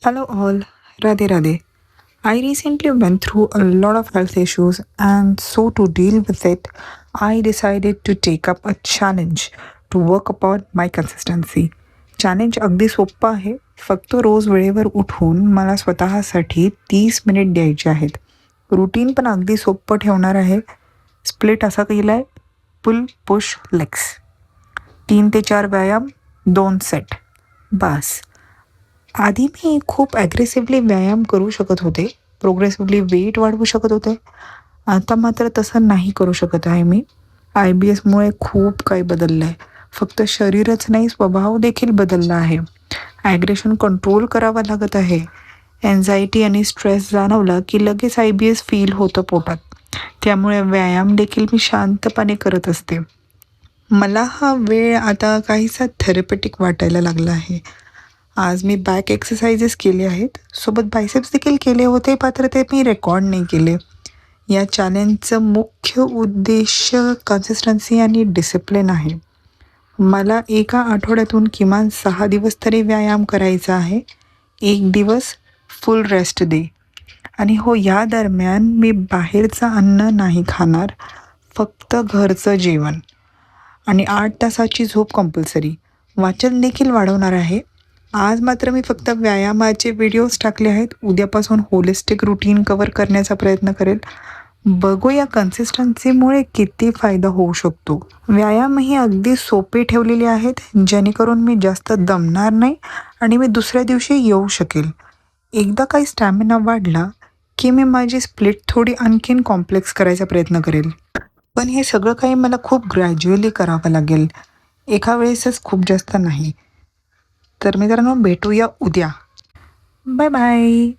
Hello all, Radhe Radhe. I recently went through a lot of health issues, and so to deal with it, I decided to take up a challenge to work upon my consistency. Challenge अगदी सोपं आहे. फक्त रोज वेळेवर उठून मला स्वतःसाठी 30 minute द्यायचे आहेत. रुटीन पण अगदी सोपं ठेवणार आहे. स्प्लिट असा केला आहे, पुल पुश लेग्स, 3 ते 4 व्यायाम, 2 सेट, बस. आधी मी खूप ॲग्रेसिव्हली व्यायाम करू शकत होते, प्रोग्रेसिव्हली वेट वाढवू शकत होते. आता मात्र तसं नाही करू शकत आहे मी. IBSमुळे खूप काही बदललं आहे. फक्त शरीरच नाही, स्वभाव देखील बदलला आहे. ॲग्रेशन कंट्रोल करावं लागत आहे. एन्झायटी आणि स्ट्रेस जाणवला की लगेच IBS फील होतं पोटात. त्यामुळे व्यायाम देखील मी शांतपणे करत असते. मला हा वेळ आता काहीसा थेरपेटिक वाटायला लागला आहे. आज मी बॅक एक्सरसाइजेस केले आहेत, सोबत बायसेप्स देखील केले होते, मात्र ते मी रेकॉर्ड नाही केले. या चॅलेंजचं मुख्य उद्देश कन्सिस्टन्सी आणि डिसिप्लिन आहे. मला एका आठवड्यातून किमान 6 दिवस तरी व्यायाम करायचा आहे. 1 दिवस फुल रेस्ट डे. आणि हो, या दरम्यान मी बाहेरचं अन्न नाही खाणार, फक्त घरचं जेवण. आणि 8 तासाची झोप कंपल्सरी. वाचन देखील वाढवणार आहे. आज मात्र मी फक्त व्यायामाचे व्हिडिओज टाकले आहेत. उद्यापासून होलिस्टिक रुटीन कव्हर करण्याचा प्रयत्न करेल. बघूया कन्सिस्टन्सीमुळे किती फायदा होऊ शकतो. व्यायामही अगदी सोपे ठेवलेले आहेत, जेणेकरून मी जास्त दमणार नाही आणि मी दुसऱ्या दिवशी येऊ शकेल. एकदा काही स्टॅमिना वाढला की मी माझी स्प्लिट थोडी आणखीन कॉम्प्लेक्स करायचा प्रयत्न करेल. पण हे सगळं काही मला खूप ग्रॅज्युअली करावं लागेल, एका वेळेसच खूप जास्त नाही. तर मित्रांनो, भेटूया उद्या. Bye bye.